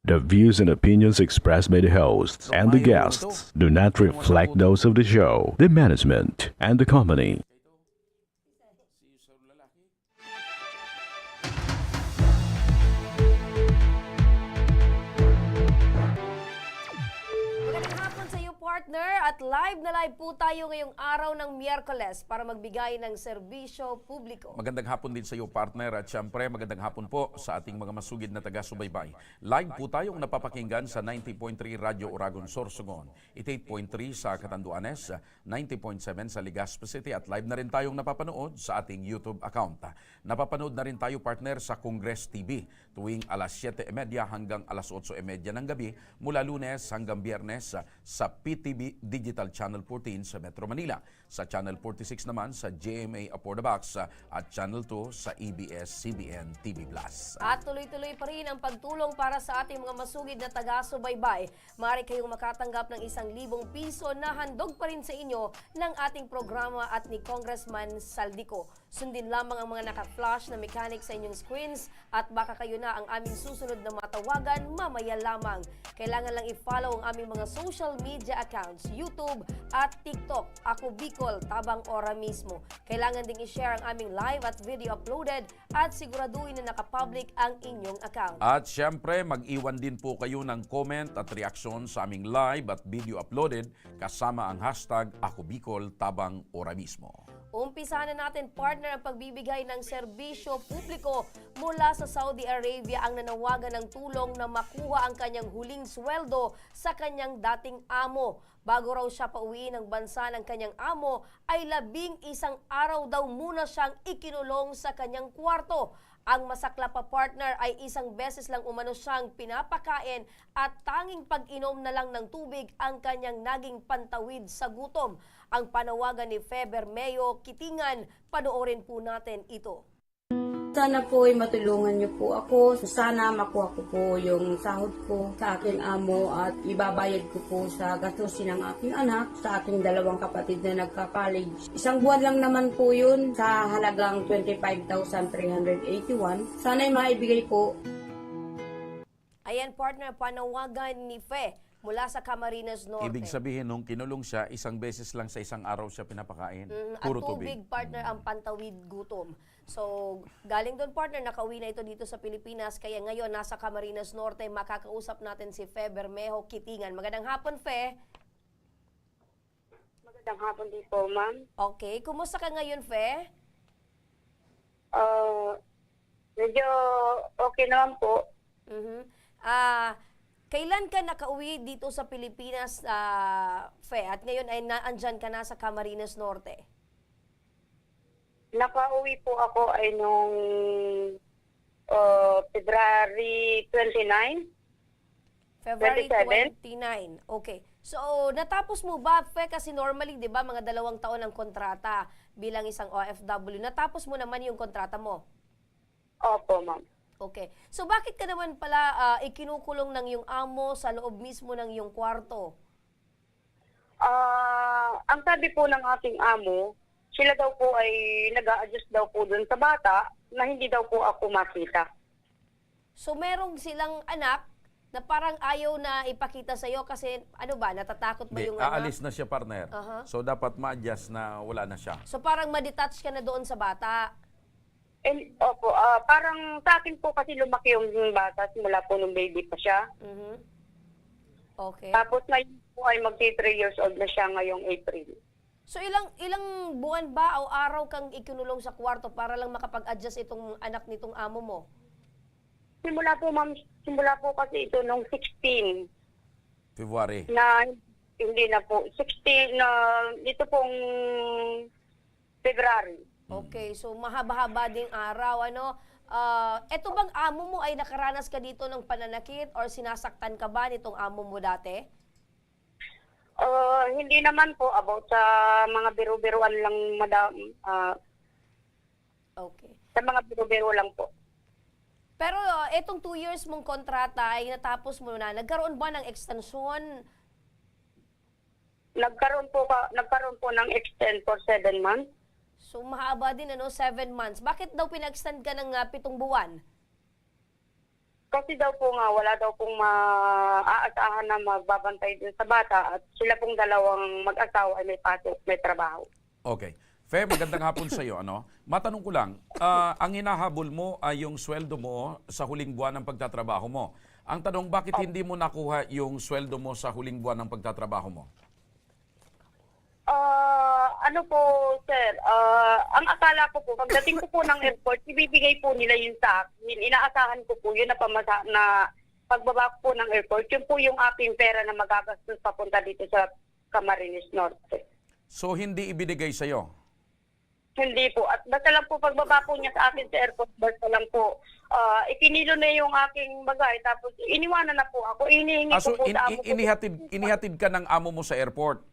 The views and opinions expressed by the hosts and the guests do not reflect those of the show, the management, and the company. Magandang hapon sa iyo, partner, at live na live po tayo ngayong araw ng Miyerkules para magbigay ng serbisyo publiko. Magandang hapon din sa iyo, partner, at syempre magandang hapon po sa ating mga masugid na taga-subaybay. Live po tayong napapakinggan sa 90.3 Radyo Oragon Sorsogon, 88.3 sa Catanduanes, 90.7 sa Legazpi City, at live na rin tayong napapanood sa ating YouTube account. Napapanood na rin tayo, partner, sa Congress TV tuwing alas 7:30 hanggang alas 8:30 ng gabi mula Lunes hanggang Biyernes sa PTV Digital Channel 14 sa Metro Manila, sa Channel 46 naman sa GMA Apo the Box at Channel 2 sa ABS-CBN TV Plus. At tuloy-tuloy pa rin ang pagtulong para sa ating mga masugid na taga-subaybay. Maaari kayong makatanggap ng 1,000 piso na handog pa rin sa inyo ng ating programa at ni Congressman Saldico. Sundin lamang ang mga naka-flash na mechanic sa inyong screens at baka kayo na ang aming susunod na matawagan mamaya lamang. Kailangan lang i-follow ang aming mga social media accounts, YouTube at TikTok. Ako Bicol, tabang ora mismo. Kailangan ding i-share ang aming live at video uploaded at siguraduhin na nakapublic ang inyong account. At syempre, mag-iwan din po kayo ng comment at reaksyon sa aming live at video uploaded kasama ang hashtag Ako Bicol, tabang ora mismo. Umpisahan na natin, partner, ang pagbibigay ng serbisyo publiko mula sa Saudi Arabia ang nanawagan ng tulong na makuha ang kanyang huling sweldo sa kanyang dating amo. Bago raw siya pauwiin ng bansa ng kanyang amo, ay 11 araw daw muna siyang ikinulong sa kanyang kwarto. Ang masaklap pa, partner, ay 1 beses lang umano siyang pinapakain at tanging pag-inom na lang ng tubig ang kanyang naging pantawid sa gutom. Ang panawagan ni Fe Bermeo Kitingan, panoorin po natin ito. Sana po ay matulungan niyo po ako. Sana makuha ko po yung sahod ko sa aking amo at ibabayad ko po sa gastusin ng aking anak, sa aking 2 kapatid na nagka-college. 1 buwan lang naman po yun sa halagang 25,381. Sana ay maibigay po. Ayan, partner, panawagan ni Fe mula sa Camarines Norte. Ibig sabihin, nung kinulong siya, 1 beses lang sa 1 araw siya pinapakain. At Puro tubig, partner, ang pantawid gutom. So, galing doon, partner, nakauwi na ito dito sa Pilipinas. Kaya ngayon, nasa Camarines Norte, makakausap natin si Fe Bermejo Kitingan. Magandang hapon, Fe. Magandang hapon din po, ma'am. Okay, kumusta ka ngayon, Fe? Medyo okay naman po. Kailan ka nakauwi dito sa Pilipinas, Fe? At ngayon ay naandyan ka na sa Camarines Norte. Nakauwi po ako ay nung February 29. February 27? 29. Okay. So, natapos mo ba, Fe? Kasi normally, di ba, mga 2 taon ang kontrata bilang isang OFW. Natapos mo naman yung kontrata mo? Opo, ma'am. Okay. So, bakit ka naman pala ikinukulong ng iyong amo sa loob mismo ng iyong kwarto? Ang sabi po ng ating amo, sila daw po ay nag-a-adjust daw po dun sa bata na hindi daw po ako makita. So, merong silang anak na parang ayaw na ipakita sa iyo kasi ano ba, natatakot ba yung anak? Aalis na siya, partner. So, dapat ma-adjust na wala na siya. So, parang ma-detach ka na doon sa bata. And, opo, parang sa akin po kasi lumaki yung bata simula po nung baby pa siya. Okay. Tapos ngayon po ay magti 3 years old na siya ngayong April. So, ilang buwan ba o araw kang ikinulong sa kwarto para lang makapag-adjust itong anak nitong amo mo? Simula po, ma'am, simula po kasi ito nung 16 February. na hindi na po 16 na dito pong February. Okay, so mahaba-haba ding araw, ano? Eto bang amo mo ay nakaranas ka dito ng pananakit or sinasaktan ka ba nitong amo mo dati? Hindi naman po about sa mga biro-biroan lang, madam. Okay. Sa mga biro-biro lang po. Pero etong 2 years mong kontrata ay natapos mo na. Nagkaroon ba ng extension? Nagkaroon po ng extend for 7 months. So mahaba din, ano, 7 months. Bakit daw pinag-extend ka ng 7 buwan? Kasi daw po nga, wala daw pong maaasahan na magbabantay din sa bata at sila pong dalawang mag-asawa ay may pasok, may trabaho. Okay. Fe, magandang hapon sa iyo. Matanong ko lang, ang hinahabol mo ay yung sweldo mo sa huling buwan ng pagtatrabaho mo. Ang tanong, bakit hindi mo nakuha yung sweldo mo sa huling buwan ng pagtatrabaho mo? Ano po, sir, ang akala ko po, pagdating ko po ng airport, ibibigay po nila yun sa akin. Inaasahan ko po yun na pagbaba ko po ng airport, yun po yung aking pera na magagastos papunta dito sa Camarines Norte. So, hindi ibinigay sa iyo? Hindi po. At basta lang po pagbaba po niya sa akin sa airport, basta lang po, ikinilo na yung aking bagay, tapos iniwanan na po ako. Inihingi So, ko po sa amo ko. inihatid ka ng amo mo sa airport?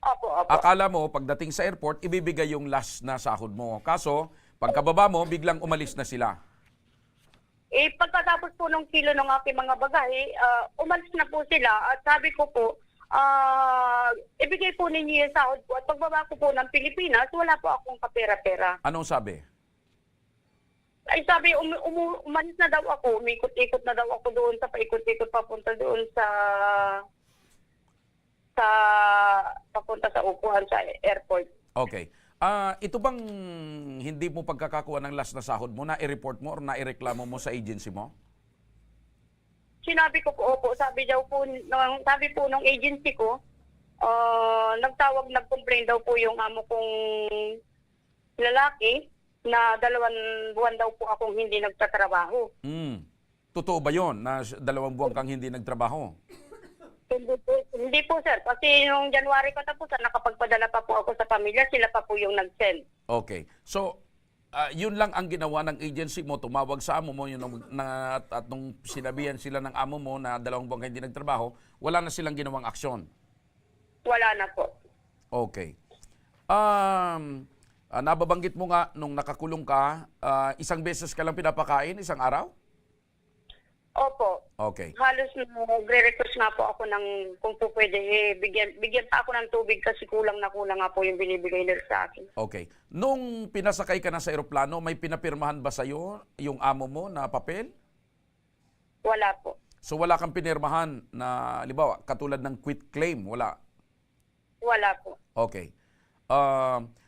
Opo. Akala mo, pagdating sa airport, ibibigay yung last na sahod mo. Kaso, pagkababa mo, biglang umalis na sila. Pagkatapos po ng kilo ng aking mga bagay, umalis na po sila at sabi ko po, ibigay po ninyo yung sahod ko at pagbaba ko po ng Pilipinas, wala po akong kapera-pera. Anong sabi? Ay sabi, umalis na daw ako, umikot-ikot na daw ako doon sa paikot-ikot papunta doon sa papunta sa upuan sa airport. Okay. Ito bang hindi mo pagkakakuha ng last na sahod mo, na-i-report mo or na-i-reklamo mo sa agency mo? Sinabi ko po, opo, sabi po ng agency ko, nag-complain daw po yung amo kong lalaki na 2 buwan daw po akong hindi nagtatrabaho. Totoo ba yon na 2 buwan kang hindi nagtrabaho? Hindi po sir, kasi nung January katapusan, nakapagpadala pa po ako sa pamilya, sila pa po yung nag-send. Okay. So, yun lang ang ginawa ng agency mo, tumawag sa amo mo, at nung sinabihan sila ng amo mo na 2 buwan ka hindi nagtrabaho, wala na silang ginawang aksyon. Wala na po. Okay. Nababanggit mo nga, nung nakakulong ka, 1 beses ka lang pinapakain, 1 araw? Opo. Okay. Halos nagre-request nga po ako ng kung po pwede, bigyan pa ako ng tubig kasi kulang nga po yung binibigay nila sa akin. Okay. Nung pinasakay ka na sa eroplano, may pinapirmahan ba sa'yo yung amo mo na papel? Wala po. So wala kang pinirmahan na, halimbawa, katulad ng quit claim, wala? Wala po. Okay.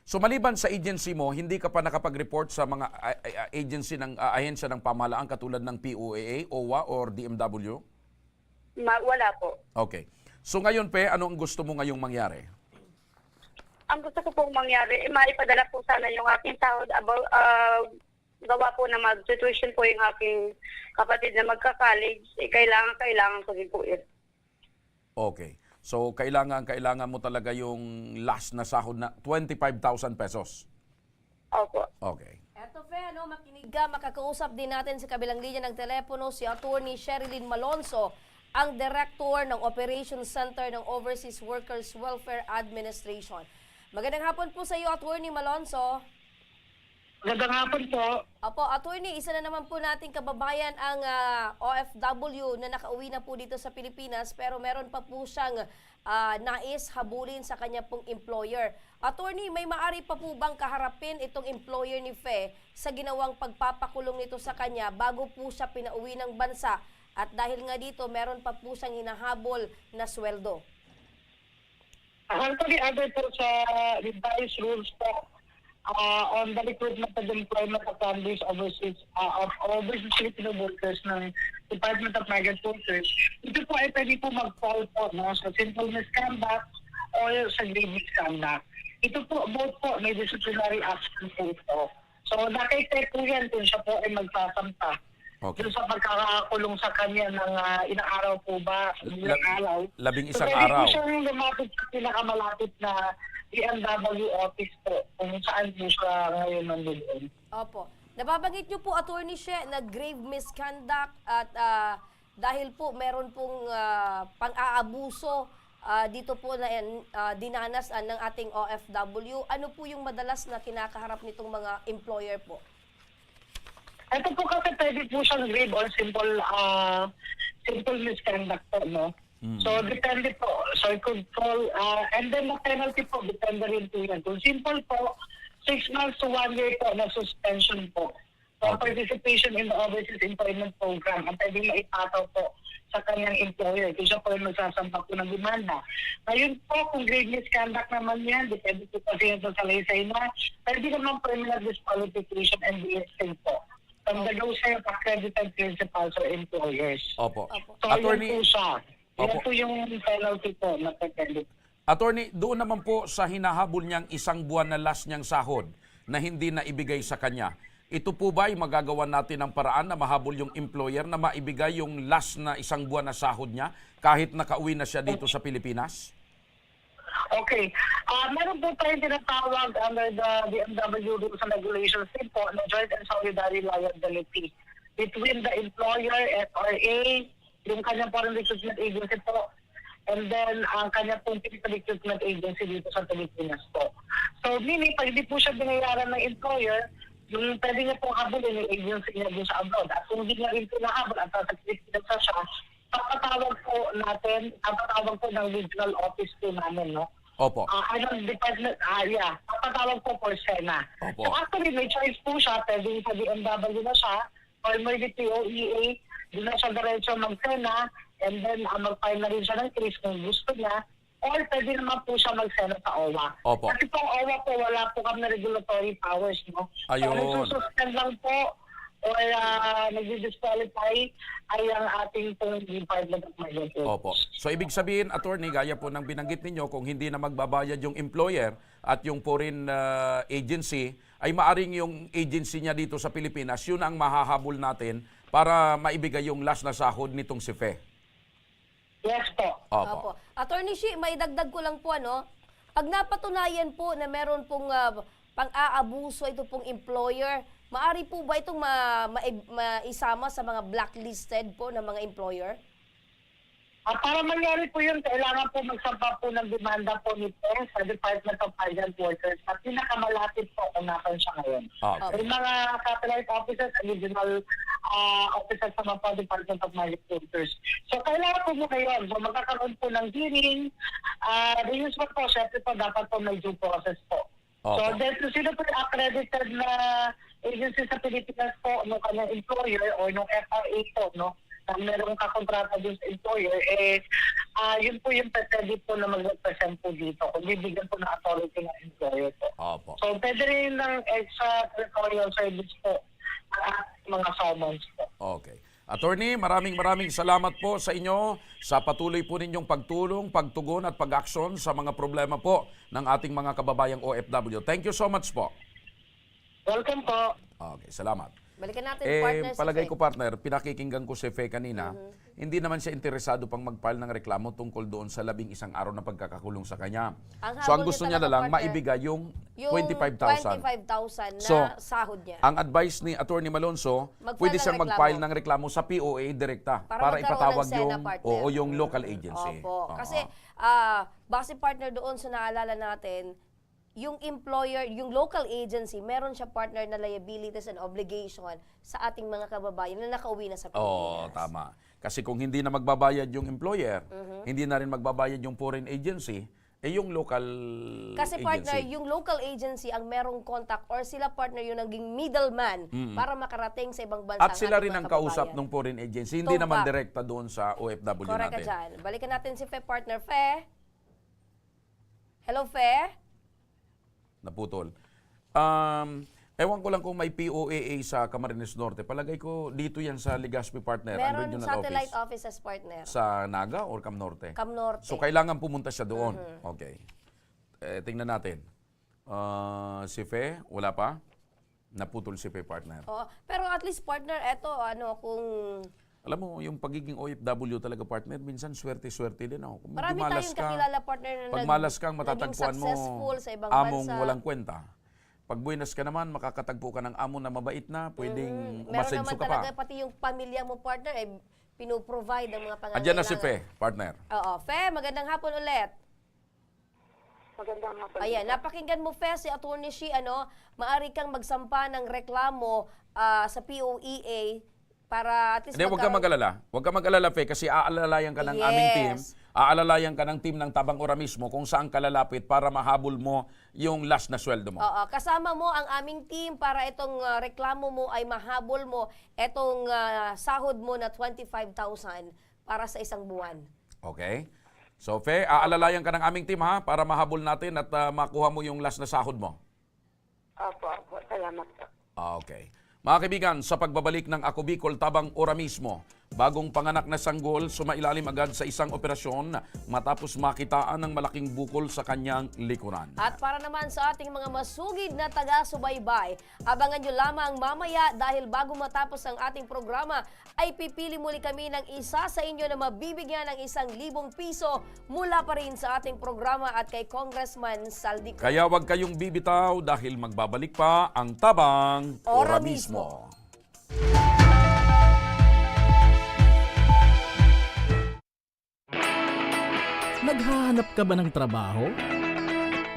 So maliban sa agency mo, hindi ka pa nakapag-report sa mga agency ng ahensya ng pamahalaan katulad ng POAA, OWA, or DMW? Wala po. Okay. So ngayon, ano ang gusto mo ngayong mangyari? Ang gusto ko pong mangyari, maipadala po sana yung aking sahod gawa po na mag-tuition po yung aking kapatid na magka-college, kailangan ko din po yun. Okay. So, kailangan mo talaga yung last na sahod na 25,000 pesos. Opo. Okay. Eto, Fe, makinig ka, makakausap din natin sa kabilang linya ng telepono si Attorney Sherilyn Malonzo, ang Director ng Operations Center ng Overseas Workers Welfare Administration. Magandang hapon po sa iyo, Attorney Malonzo. Magandang hapon po. Opo, Attorney, isa na naman po nating kababayan ang OFW na nakauwi na po dito sa Pilipinas pero meron pa po siyang nais habulin sa kanya pong employer. Attorney, may maari pa po bang kaharapin itong employer ni Fe sa ginawang pagpapakulong nito sa kanya bago po siya pinauwi ng bansa at dahil nga dito meron pa po siyang hinahabol na sweldo? Actually, other po sa revised rules po, on the recruitment and employment of families overseas Filipino workers ng Department of Migrant Workers, ito po ay pwede po mag-fall po sa simple misconduct o sa grave misconduct. Ito po, both po may disciplinary action po ito. So, nakikita po yan kung siya po ay magsasampa. Okay. Doon sa pagkakakulong sa kanya ng ilang araw po ba? Ilang araw. 11 So, araw. pwede po siyang lumapit sa pinakamalapit na DMW office po kung saan po siya ngayon nandun. Opo. Nababanggit niyo po, Attorney She, na grave misconduct at dahil po meron pong pang-aabuso dito po na dinanas ng ating OFW. Ano po yung madalas na kinakaharap nitong mga employer po? Ito po kasi pwede po siyang grave or simple misconduct po, no? So, depende po. So, it could fall, and then the penalty po, depende rin po yan. Kung simple po, 6 months to 1 year po na suspension po. for Okay. participation in the Overseas Employment Program ang pwedeng maipataw po sa kanyang employer kung siya po yung magsasampa po ng demanda. Ngayon po, kung grade misconduct naman yan, depende po kasi ito sa laysay na, pwede naman criminal disqualification and DSA po. From the dosay of accredited principals or employers. Opo. So, yun Attorney, po siya. Yan Opo. po yung penalty po na pwede. Attorney, doon naman po sa hinahabol niyang isang buwan na last niyang sahod na hindi na ibigay sa kanya. Ito po ba ay magagawa natin ng paraan na mahabol yung employer na maibigay yung last na isang buwan na sahod niya kahit nakauwi na siya dito sa Pilipinas? Okay. Meron po tayong tinatawag under the BMW rules and regulations din po na joint and solidary liability between the employer, FRA, yung kanyang foreign recruitment agency po, and then ang kanyang pong recruitment agency dito sa Pilipinas po. So, meaning, pag hindi po siya binayaran ng employer, yung pwede niya pong habulin yung agency niya dun sa abroad. At kung hindi niya rin pinahabol at sasakritin sa siya, papatawag po ng regional office po namin, no? Opo. Anong department, papatawag po for SENA. Opo. So actually, may choice po siya, pwede sa BMW na siya, or may POEA, doon na siya diretso mag-SENA, and then mag-file na rin siya ng case kung gusto niya, or pwede naman po siya mag-SENA sa OWA. Opo. Kasi po OWA po, wala po kami na regulatory powers, no? Ayun. So, nagsususpend lang po, or nag-disqualify ay ang ating pong Department of Migrant Workers. Opo. So ibig sabihin, attorney, gaya po ng binanggit ninyo, kung hindi na magbabayad yung employer at yung foreign agency, ay maaring yung agency niya dito sa Pilipinas, yun ang mahahabol natin para maibigay yung last na sahod nitong si Fe. Yes po. Opo. Attorney Shi, may dagdag ko lang po, ano? Pag napatunayan po na meron pong pang-aabuso ito pong employer, maari po ba itong maisama sa mga blacklisted po ng mga employer? Para mangyari po yun, kailangan po magsampa po ng demanda po nito sa Department of Migrant Workers at pinakamalapit po kung nasan siya ngayon. Okay. Yung mga satellite offices and regional offices sa mga Department of Migrant Workers. So kailangan po muna yun. So magkakaroon po ng hearing. The usual po, syempre po, dapat po may due process po. So Okay. then, sino po yung accredited na agency sa Pilipinas po, no kanyang employer or no FRA po, no? Na merong kakontrata dun sa employer, yun po yung pwede po na mag-represent po dito kung bibigyan po ng authority ng employer po. Opo. So, pwede rin ng extra territorial service po mga summons po. Okay. Attorney, maraming salamat po sa inyo sa patuloy po ninyong pagtulong, pagtugon at pag-aksyon sa mga problema po ng ating mga kababayang OFW. Thank you so much po. Welcome po. Okay, salamat. Balikan natin, partner, si Palagay Fe. ko partner, pinakikinggan ko si Fe kanina, hindi naman siya interesado pang mag-file ng reklamo tungkol doon sa 11 araw na pagkakakulong sa kanya. So ang habol gusto niya niya na talaga, lang, partner, maibigay yung Yung 25,000. 25,000 na So, sahod niya. Ang advice ni Attorney Malonzo, Mag-file pwede ng siyang reklamo. mag-file ng reklamo sa POA direkta Para para magkaroon ipatawag ng SENA, yung partner. yung local agency. Opo. Oo. Kasi base partner doon sa naalala natin, yung employer, yung local agency, meron siya partner na liabilities and obligation sa ating mga kababayan na nakauwi na sa Oo, Pilipinas. tama. Kasi kung hindi na magbabayad yung employer, hindi na rin magbabayad yung foreign agency, yung local Kasi agency. partner, yung local agency ang merong contact or sila partner yung naging middleman para makarating sa ibang bansa. At sila ating rin mga ang kausap kababayan. ng foreign agency, hindi naman Tumpak. direkta doon sa OFW Correct ka natin. dyan. Balikan natin si Fe, partner. Fe? Hello, Fe? Naputol. Ewan ko lang kung may POAA sa Camarines Norte. Palagay ko dito yan sa Legazpi partner, ang Meron regional satellite office. offices, partner. Sa Naga or Cam Norte? Cam Norte. So kailangan pumunta siya doon. Okay. Tingnan natin. Si Fe, wala pa? Naputol si Fe, partner. Oo. Pero at least, partner, eto, kung Alam mo, yung pagiging OFW talaga, partner, minsan swerte-swerte din ako. Kung marami dumalas tayong kakilala, partner, na pag malas kang naging matatagpuan mo, successful sa ibang among bansa. walang kwenta. Pag buenas ka naman, makakatagpo ka ng amo na mabait na, pwedeng Meron umasenso naman ka pa. talaga, pati yung pamilya mo, partner, pinoprovide ang mga pangangailangan. Andiyan na si Fe, partner. Oo. Fe, magandang hapon ulit. Magandang hapon. Ayan, napakinggan mo, Fe, si Attorney Shi, maari kang magsampa ng reklamo sa POEA para at least Hindi, huwag ka mag-alala. Huwag ka mag-alala, Fe, kasi aalalayan ka ng aming team. Yes. aalalayan ka ng team ng Tabang Ora mismo kung saan ka lalapit para mahabol mo yung last na sweldo mo. Oo, kasama mo ang aming team para itong reklamo mo ay mahabol mo itong sahod mo na 25,000 para sa isang buwan. Okay? So, Fe, aalalayan ka ng aming team ha para mahabol natin at makuha mo yung last na sahod mo. Opo. Salamat po. Okay. Mga kaibigan, sa pagbabalik ng Ako Bicol Tabang Ora mismo, bagong panganak na sanggol, sumailalim agad sa isang operasyon matapos makitaan ng malaking bukol sa kanyang likuran. At para naman sa ating mga masugid na taga-subaybay, abangan nyo lamang mamaya dahil bago matapos ang ating programa, ay pipili muli kami ng isa sa inyo na mabibigyan ng 1,000 piso mula pa rin sa ating programa at kay Congressman Saldico. Kaya huwag kayong bibitaw dahil magbabalik pa ang Tabang Ora Ora mismo. Naghahanap ka ba ng trabaho?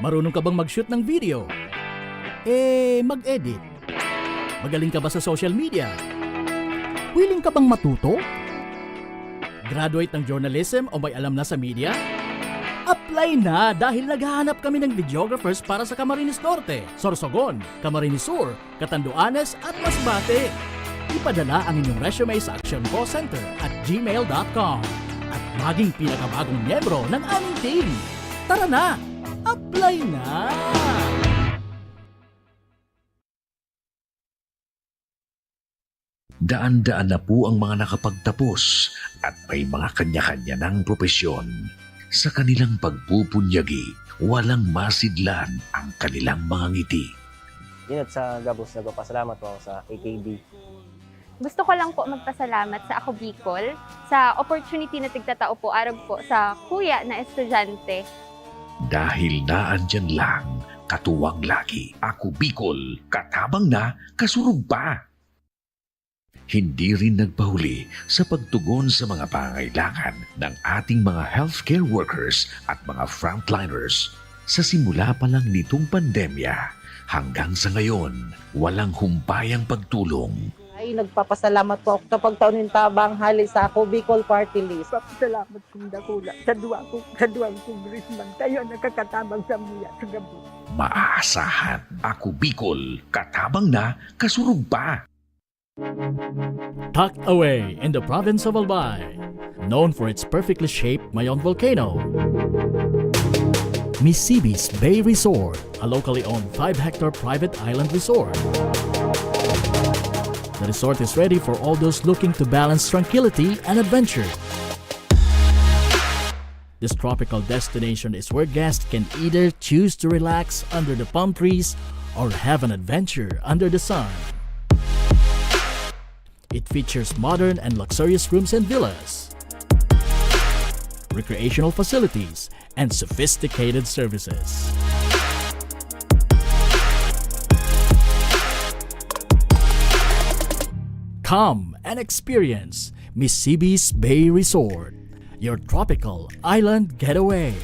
Marunong ka bang mag-shoot ng video? Mag-edit? Magaling ka ba sa social media? Willing ka bang matuto? Graduate ng journalism o may alam na sa media? Apply na dahil naghahanap kami ng videographers para sa Camarines Norte, Sorsogon, Camarines Sur, Catanduanes at Masbate. Ipadala ang inyong resume sa Action Call Center at gmail.com at maging pinakabagong miyembro ng aming team. Tara na! Apply na! Daan-daan na po ang mga nakapagtapos at may mga kanya-kanya ng propesyon. Sa kanilang pagpupunyagi, walang masidlan ang kanilang mga ngiti. Yun at sa Gabos, nagpapasalamat po ako sa AKB. Gusto ko lang po magpasalamat sa Ako Bicol sa opportunity na tigtatao po arag po sa kuya na estudyante. Dahil naandyan lang, katuwang lagi, Ako Bicol, katabang na, kasurog pa. Hindi rin nagpahuli sa pagtugon sa mga pangailangan ng ating mga healthcare workers at mga frontliners. Sa simula pa lang nitong pandemya, hanggang sa ngayon, walang humpayang pagtulong. Ay, nagpapasalamat po ako sa pagtaon ng tabang hali sa Ako Bicol Party List. Salamat kong dakula sa duwang congressman. Kayo nakakatabang sa miya sa gabi. Maaasahan, Ako Bicol, katabang na, kasurog pa. Tucked away in the province of Albay, known for its perfectly shaped Mayon volcano, Misibis Bay Resort, a locally owned 5-hectare private island resort. The resort is ready for all those looking to balance tranquility and adventure. This tropical destination is where guests can either choose to relax under the palm trees or have an adventure under the sun. It features modern and luxurious rooms and villas, recreational facilities, and sophisticated services. Come and experience Misibis Bay Resort, your tropical island getaway.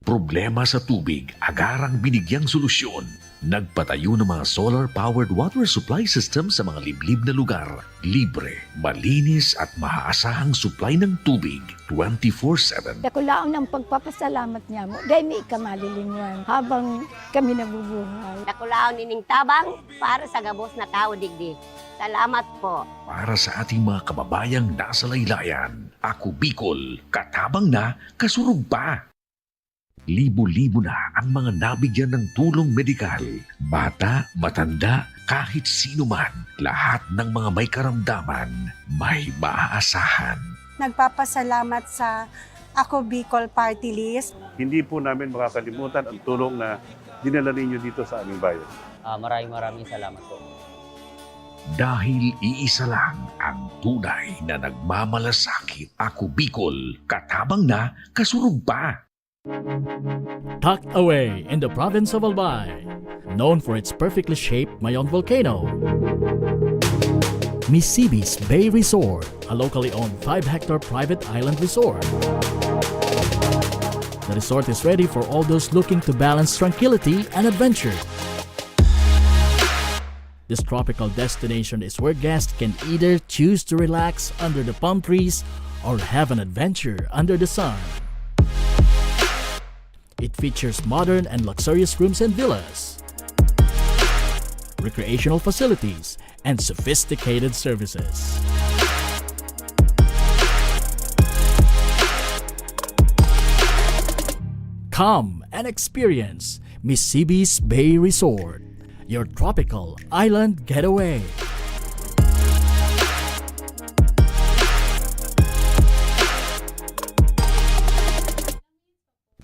Problema sa tubig, agarang binigyang solusyon. Nagpatayo ng mga solar-powered water supply system sa mga liblib na lugar. Libre, malinis at maaasahang supply ng tubig 24/7. Dakulaon ng pagpapasalamat niya mo dahil may ikamalilinwan habang kami nabubuhay. Nakulaon nining tabang para sa Gabos na tao digdig. Salamat po. Para sa ating mga kababayang nasa laylayan, Ako Bicol, katabang na, kasurog pa. Libo-libo na ang mga nabigyan ng tulong medikal. Bata, matanda, kahit sino man, lahat ng mga may karamdaman, may maaasahan. Nagpapasalamat sa Ako Bicol Party List. Hindi po namin makakalimutan ang tulong na dinala ninyo dito sa aming bayan. Maraming salamat po. Dahil iisa lang ang tunay na nagmamalasakit. Ako Bicol, katabang na, kasurog pa. Tucked away in the province of Albay, known for its perfectly shaped Mayon volcano, Misibis Bay Resort, a locally owned 5-hectare private island resort. The resort is ready for all those looking to balance tranquility and adventure. This tropical destination is where guests can either choose to relax under the palm trees or have an adventure under the sun. It features modern and luxurious rooms and villas, recreational facilities, and sophisticated services. Come and experience Mississippi's Bay Resort, your tropical island getaway.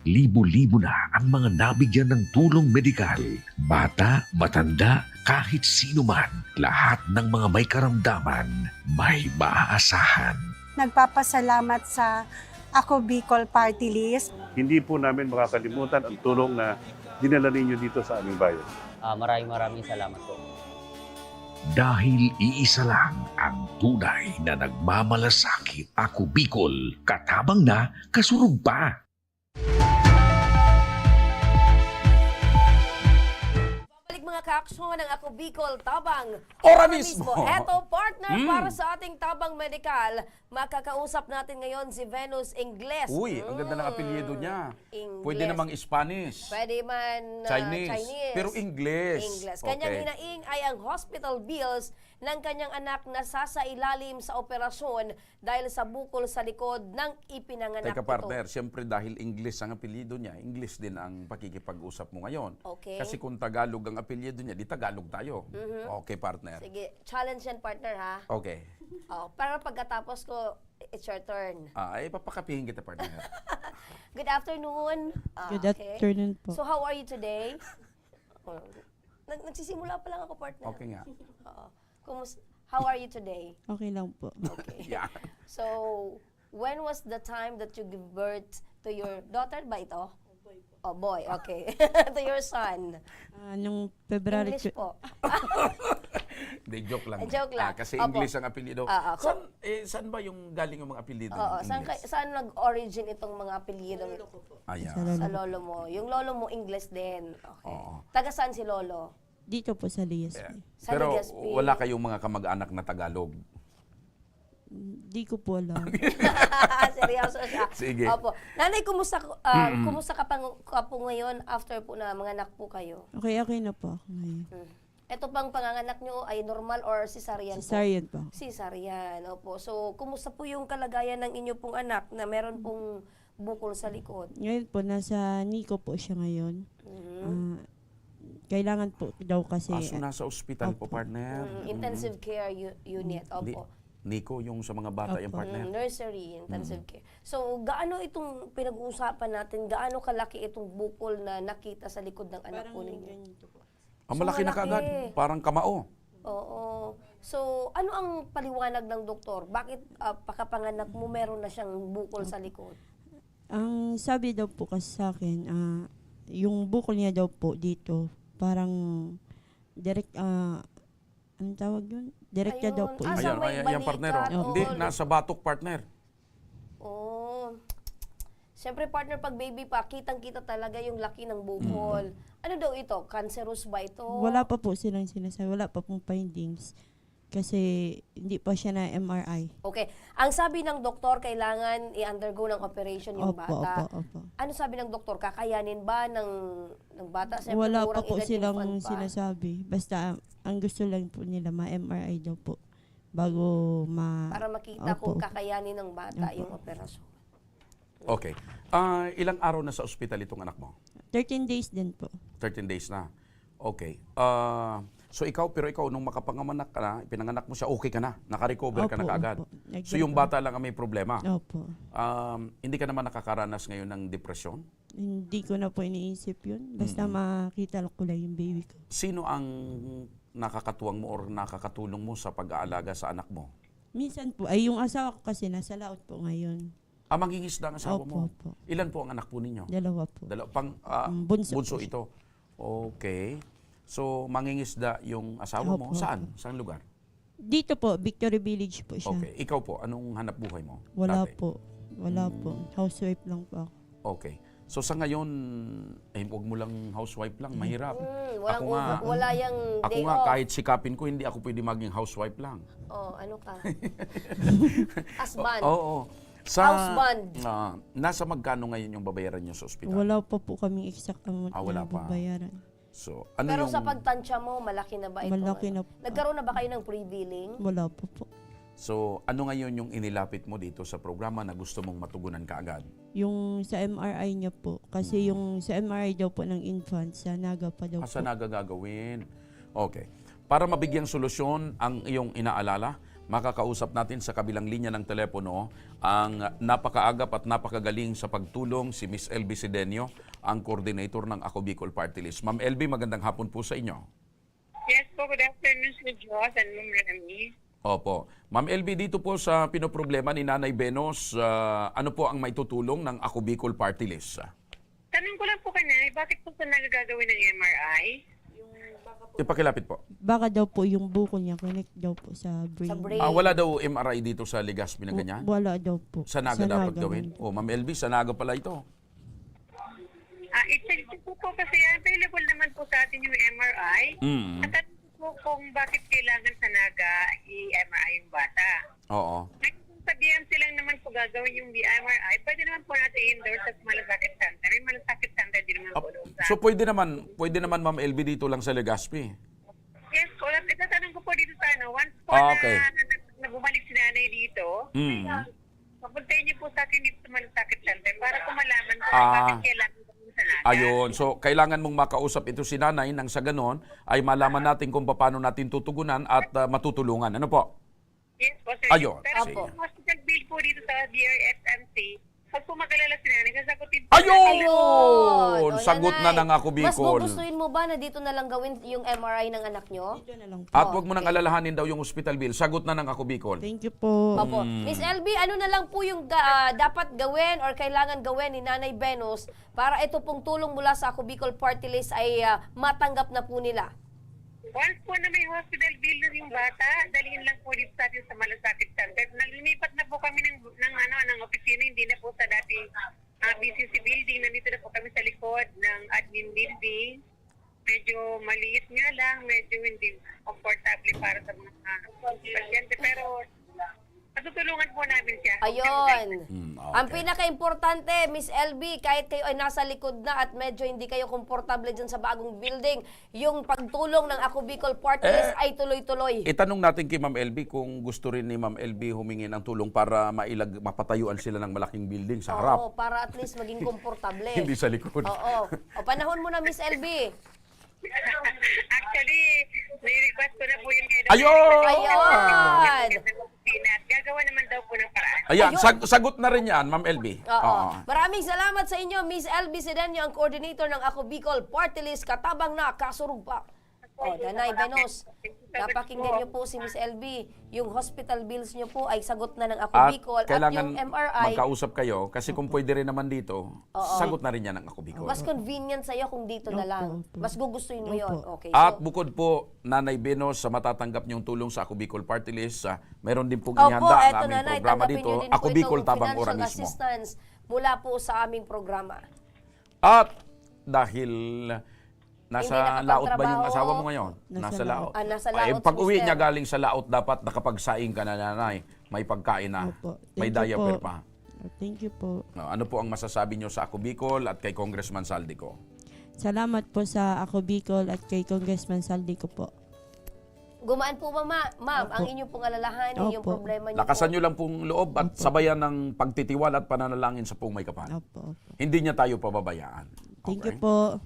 Libo-libo na ang mga nabigyan ng tulong medikal. Bata, matanda, kahit sino man, lahat ng mga may karamdaman, may maaasahan. Nagpapasalamat sa Ako Bicol Party List. Hindi po namin makakalimutan ang tulong na dinala ninyo dito sa aming bayan. Maraming salamat po. Dahil iisa lang ang tunay na nagmamalasakit. Ako Bicol, katabang na, kasurug pa. Balik mga kaaksyon ng Ako Bicol Tabang. Ora mismo. Eto, partner, para sa ating Tabang Medikal, makakausap natin ngayon si Venus Ingles. Uy, ang ganda ng apelyido niya. Ingles. Pwede namang Spanish. Pwede man Chinese. Pero English. Kanyang Okay. hinaing ay ang hospital bills ng kanyang anak na sasailalim sa operasyon dahil sa bukol sa likod ng ipinanganak Teka ito. partner, siyempre dahil English ang apelyido niya, English din ang pakikipag-usap mo ngayon. Okay. Kasi kung Tagalog ang apelyido niya, di Tagalog tayo. Okay partner. Sige, challenge yan partner ha. Okay. Para pagkatapos ko, it's your turn. Ay, papakapihin kita partner. Good afternoon. Good afternoon po. So how are you today? Nagsisimula pa lang ako partner. Okay nga. How are you today? Okay lang po. Okay. Yeah. So, when was the time that you give birth to your daughter ba ito? Oh, boy. Okay. To your son. Nung February English po. Hindi, joke lang. Joke lang. Kasi Opo. English ang apelyido. Saan ba yung galing yung mga apelyido Oo, ng saan, English? saan nag-origin itong mga apelyido? Ayan. Sa lolo mo. Yung lolo mo, English din. Okay. Oo. Taga saan si lolo? Dito po sa Lias. Sa Pero Legazpi. wala kayong mga kamag-anak na Tagalog. Di ko po alam. Seryoso siya. Sige. Opo. Nanay, kumusta ka po ngayon after po na mga anak po kayo? Okay na po ako ngayon. Ito pang panganganak nyo ay normal or cesarean po? Cesarean po. Cesarean, opo. So, kumusta po yung kalagayan ng inyo pong anak na meron pong bukol sa likod? Ngayon po, nasa Nico po siya ngayon. Kailangan po daw kasi... So nasa ospital po, partner? Intensive care unit, opo. Nico, yung sa mga bata, yung partner? Nursery, intensive care. So, gaano itong pinag-uusapan natin, gaano kalaki itong bukol na nakita sa likod ng anak po ninyo? Malaki na kaagad, parang kamao. Oo. So, ano ang paliwanag ng doktor? Bakit pagkapanganak mo meron na siyang bukol sa likod? Ang sabi daw po kasi sa akin, yung bukol niya daw po dito, parang direct, anong tawag yun? Direkta daw po. Ayan, partner. Hindi, nasa batok, partner. Oo. Siyempre, partner, pag baby pa, kitang-kita talaga yung laki ng bukol. Ano daw ito? Cancerous ba ito? Wala pa po silang sinasabi. Wala pa pong findings. Kasi hindi pa siya na MRI. Okay. Ang sabi ng doktor, kailangan i-undergo ng operation yung bata. Opo. Ano sabi ng doktor? Kakayanin ba ng bata? Siyempre, Wala pa murang po edad silang infant pa. sinasabi. Basta ang gusto lang po nila, ma-MRI daw po. Bago Para makita kung kakayanin ng bata yung operasyon. Okay. Ilang araw na sa ospital itong anak mo? 13 days din po. 13 days na. Okay. So ikaw, nung makapanganak ka na, pinanganak mo siya, okay ka na, nakarecover ka na kaagad. So yung bata lang ang may problema. Opo. Hindi ka naman nakakaranas ngayon ng depresyon? Hindi ko na po iniisip yun. Basta makita ko lang yung baby ko. Sino ang nakakatuwang mo or nakakatulong mo sa pag-aalaga sa anak mo? Minsan po, ay yung asawa ko kasi nasa laot po ngayon. Mangingisda ang asawa mo? Opo. Ilan po ang anak po ninyo? Dalawa po. Bunso ito. Okay. So, mangingisda yung asawa mo? Saan? Saan lugar? Dito po, Victory Village po siya. Okay. Ikaw po, anong hanap buhay mo? Wala dati? po. Wala po. Housewife lang po ako. Okay. So sa ngayon, huwag mo lang housewife lang, mahirap. Wala yung Ako day nga, off. kahit sikapin ko, hindi ako pwede maging housewife lang. Oh, ano ka? Husband. Oo. Houseband. Nasa magkano ngayon yung babayaran niyo sa ospital? Wala pa po kaming exact amount wala na pa. babayaran. So, ano Pero yung... sa pagtansya mo, malaki na ba ito? Malaki na po. Nagkaroon na ba kayo ng pre-billing? Wala pa po. So, ano ngayon yung inilapit mo dito sa programa na gusto mong matugunan kaagad? Yung sa MRI niya po. Kasi yung sa MRI daw po ng infant, sa Naga pa daw po. Asa nagagagawin? Okay. Para mabigyang solusyon ang iyong inaalala, makakausap natin sa kabilang linya ng telepono ang napakaagap at napakagaling sa pagtulong si Miss LB Sidenio, ang coordinator ng Ako Bicol Party List. Ma'am LB, magandang hapon po sa inyo. Yes po, good afternoon Sir Joss and Ma'am Remy. Opo. Ma'am LB, dito po sa pinoproblema ni Nanay Benos, ano po ang maitutulong ng Ako Bicol Party List? Tanong ko lang po kanay, bakit po sa nagagawin ng MRI? Ipakilapit po. Baka daw po yung buko niya, connect daw po sa brain. Wala daw MRI dito sa Legazpi na ganyan? Wala daw po. Sa Naga dapat gawin? O, Ma'am LB, sa Naga pala ito. I-check po kasi available naman po sa atin yung MRI. At tanong po kung bakit kailangan sa Naga i-MRI yung bata. Oo. Sa BMC lang naman po gagawin yung MRI, pwede naman po natin i-endorse sa malasakit center. May malasakit center din naman po doon sa... So pwede naman Ma'am LB dito lang sa Legazpi? Yes po, itatanong ko po dito sa once po Okay. na bumalik si nanay dito, papuntayin niyo po sa akin dito sa malasakit center para po malaman po bakit kailangan sa Naga. Ayun. So, kailangan mong makausap ito si nanay nang sa ganon ay malaman natin kung paano natin tutugunan at matutulungan. Ano po? Yes po, sir. Ayun. Pero Sige. kung hospital bill po dito sa DRSMC, pag po magalala si nanay, sasagutin po. Ayun! O, Sagot na nanay. ng Ako Mas Bicol. gugustuhin mo ba na dito na lang gawin yung MRI ng anak nyo? Dito na lang po. At huwag mo nang alalahanin daw yung hospital bill. Sagot na ng Ako Bicol. Thank you po. Opo. Miss LB, ano na lang po yung dapat gawin or kailangan gawin ni Nanay Benos para ito pong tulong mula sa Ako Bicol Party List ay matanggap na po nila? Once po na may hospital bill na yung bata, dalhin lang po dito sa atin sa malasakit center. Lumipat na po kami ng opisina, hindi na po sa dating BCC building. Nandito na po kami sa likod ng admin building. Medyo maliit nga lang, medyo hindi comfortable para sa mga pasyente. Pero matutulungan po namin siya. Ayun. Okay. Ang pinaka-importante, Miss LB, kahit kayo ay nasa likod na at medyo hindi kayo komportable dyan sa bagong building, yung pagtulong ng Ako Bicol Party List ay tuloy-tuloy. Itanong natin kay Ma'am LB kung gusto rin ni Ma'am LB humingi ng tulong para mapatayuan sila ng malaking building sa harap. Oo, para at least maging komportable. Hindi sa likod. Oo. O, panahon mo na, Miss LB. Actually, nai-request ko na po yun. Ayun! Gagawa naman daw po ng paraan. Ayan, sagot na rin yan, Ma'am LB. Oo. Maraming salamat sa inyo, Miss LB Sidenio, ang coordinator ng Ako Bicol Party List, katabang na kasurug pa. Nanay Benos, napakinggan niyo po si Miss LB. Yung hospital bills niyo po ay sagot na ng Ako Bicol. At kailangan yung MRI, magkausap kayo kasi kung pwede rin naman dito, sagot na rin yan ng Ako Bicol. mas convenient sa'yo kung dito na lang. Mas gugustuhin mo yon. Okay, At so, bukod po, Nanay Benos, sa matatanggap niyong tulong sa Ako Bicol Party List, mayroon din pong opo, inihanda ang eto aming nanay, programa tanggapin dito, niyo din Ako po Bicol itong Tabang Ora financial mismo. assistance mula po sa aming programa. At dahil nasa Hindi laot ba yung nakapagtrabaho. asawa mo ngayon? Nasa laot. Nasa laot, pag uwi mister. niya galing sa laot, dapat nakapagsaing ka na, nanay. May pagkain na. Opo. May Thank you diaper po. pa. Thank you po. Ano po ang masasabi niyo sa Ako Bicol at kay Congressman Saldico? Salamat po sa Ako Bicol at kay Congressman Saldico po. Gumaan po ba, ma'am, ang inyong pong alalahanin, yung Opo. problema niyo Lakasan po. niyo lang pong loob at sabayan ng pagtitiwala at pananalangin sa pong may kapal. Opo. Hindi niya tayo pababayaan. Thank Okay? you po.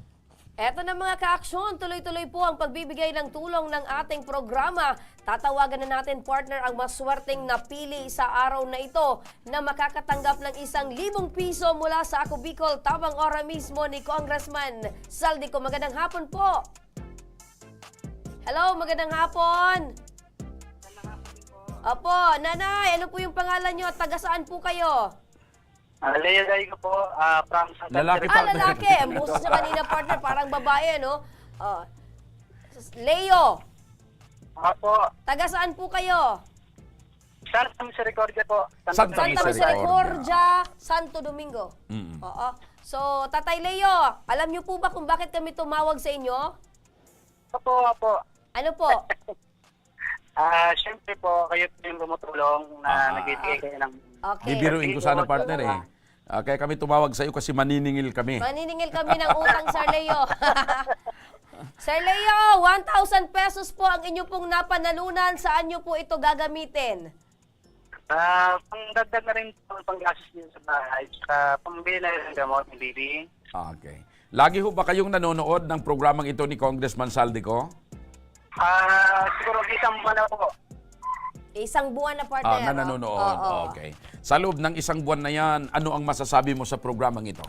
Eto na mga ka-aksyon, tuloy-tuloy po ang pagbibigay ng tulong ng ating programa. Tatawagan na natin, partner, ang maswerteng napili sa araw na ito na makakatanggap ng 1,000 piso mula sa Ako Bicol Tabang Ora mismo ni Congressman Saldico. Magandang hapon po. Hello, magandang hapon. Opo, nanay, ano po yung pangalan nyo at taga saan po kayo? Leo Daigo po, from Santa Lalaki Ah, lalaki. Ang boses niya kanina, partner, parang babae, no? Leo, Apo, taga saan po kayo? Santa Misericordia po. Santa Santa Misericordia, Santo Domingo. Oo. So, Tatay Leo, alam niyo po ba kung bakit kami tumawag sa inyo? Opo. Ano po? Siyempre po, kayo po yung tumutulong na nagbibigay kayo ng... Okay. Bibiruin ko sana, partner eh. Kaya kami tumawag sa iyo kasi maniningil kami. Maniningil kami ng utang, Sir Leo. Sir Leo, 1,000 pesos po ang inyo pong napanalunan. Saan nyo po ito gagamitin? Pangdagdag na rin po ang panggastos niyo sa bahay. Saka pambili na rin ng gamot ni Bibi. Okay. Lagi ho ba kayong nanonood ng programang ito ni Congressman Saldico? Siguro isang buwan na po. Isang buwan na, partner. Na nanonood. Okay. Sa loob ng isang buwan na yan, ano ang masasabi mo sa programang ito?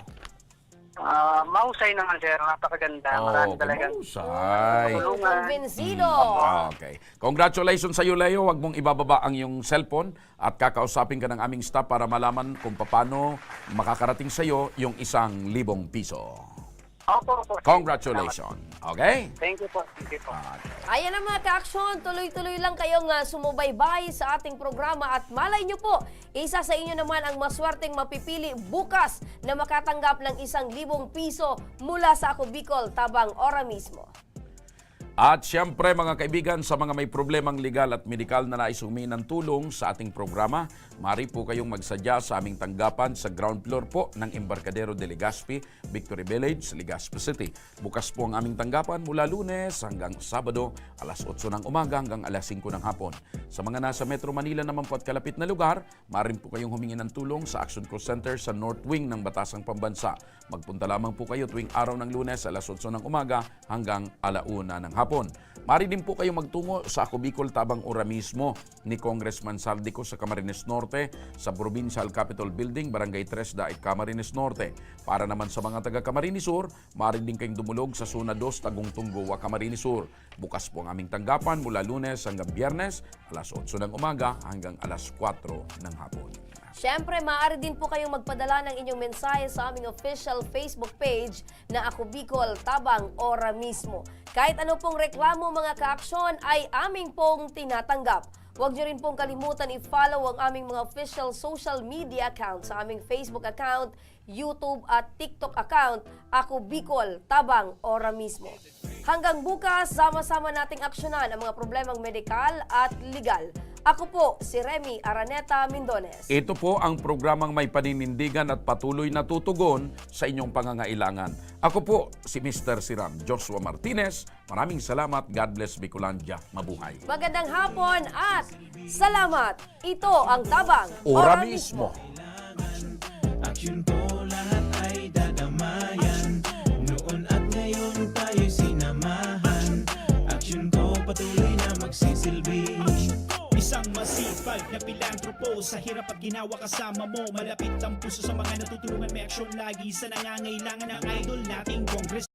Mahusay naman, sir. Napakaganda. Marami talagang mahusay. Convencido. Okay. Congratulations sa iyo, Leo. Huwag mong ibababa ang iyong cellphone at kakausapin ka ng aming staff para malaman kung paano makakarating sa iyo yung 1,000 piso. Opo. Congratulations. Okay? Thank you po. Ayan na mga ka-aksyon, tuloy-tuloy lang kayong sumubaybay sa ating programa at malay nyo po, isa sa inyo naman ang maswerteng mapipili bukas na makatanggap ng 1,000 piso mula sa Ako Bicol, tabang ora mismo. At siyempre mga kaibigan, sa mga may problemang legal at medikal na nais humingi ng tulong sa ating programa, maaari po kayong magsadya sa aming tanggapan sa ground floor po ng Embarcadero de Legazpi, Victory Village, Legazpi City. Bukas po ang aming tanggapan mula Lunes hanggang Sabado, alas 8 ng umaga hanggang alas 5 ng hapon. Sa mga nasa Metro Manila naman po at kalapit na lugar, maaari po kayong humingi ng tulong sa Action Call Center sa North Wing ng Batasang Pambansa. Magpunta lamang po kayo tuwing araw ng Lunes, alas 8 ng umaga hanggang alauna ng hapon. Maaari din po kayo magtungo sa Ako Bicol tabang ora mismo ni Congressman Saldico sa Camarines Norte sa Provincial Capitol Building, Barangay 3 Daig, Camarines Norte. Para naman sa mga taga Camarines Sur, maaari din kayong dumulog sa Zona 2 Tagungtung Goa, Camarines Sur. Bukas po ang aming tanggapan mula Lunes hanggang Biyernes, alas 8 ng umaga hanggang alas 4 ng hapon. Siyempre, maaari din po kayong magpadala ng inyong mensahe sa aming official Facebook page na Ako Bicol, tabang ora mismo. Kahit ano pong reklamo mga ka-aksyon ay aming pong tinatanggap. Huwag niyo rin pong kalimutan i-follow ang aming mga official social media account sa aming Facebook account, YouTube at TikTok account, Ako Bicol, tabang ora mismo. Hanggang bukas, sama-sama nating aksyonan ang mga problemang medikal at legal. Ako po, si Remy Araneta Mindones. Ito po ang programang may paninindigan at patuloy na tutugon sa inyong pangangailangan. Ako po, si Mr. Siram Joshua Martinez. Maraming salamat. God bless Bicolandia. Mabuhay. Magandang hapon at salamat. Ito ang tabang Ora mismo. Aksyon ko lahat ay dadamayan. Noon at ngayon tayo sinamahan. Aksyon ko patuloy na magsisilbi. Isang masipag na pilantropo. Sa hirap at ginawa kasama mo. Malapit ang puso sa mga natutulungan. May aksyon lagi sa nangangailangan ng idol nating Congress.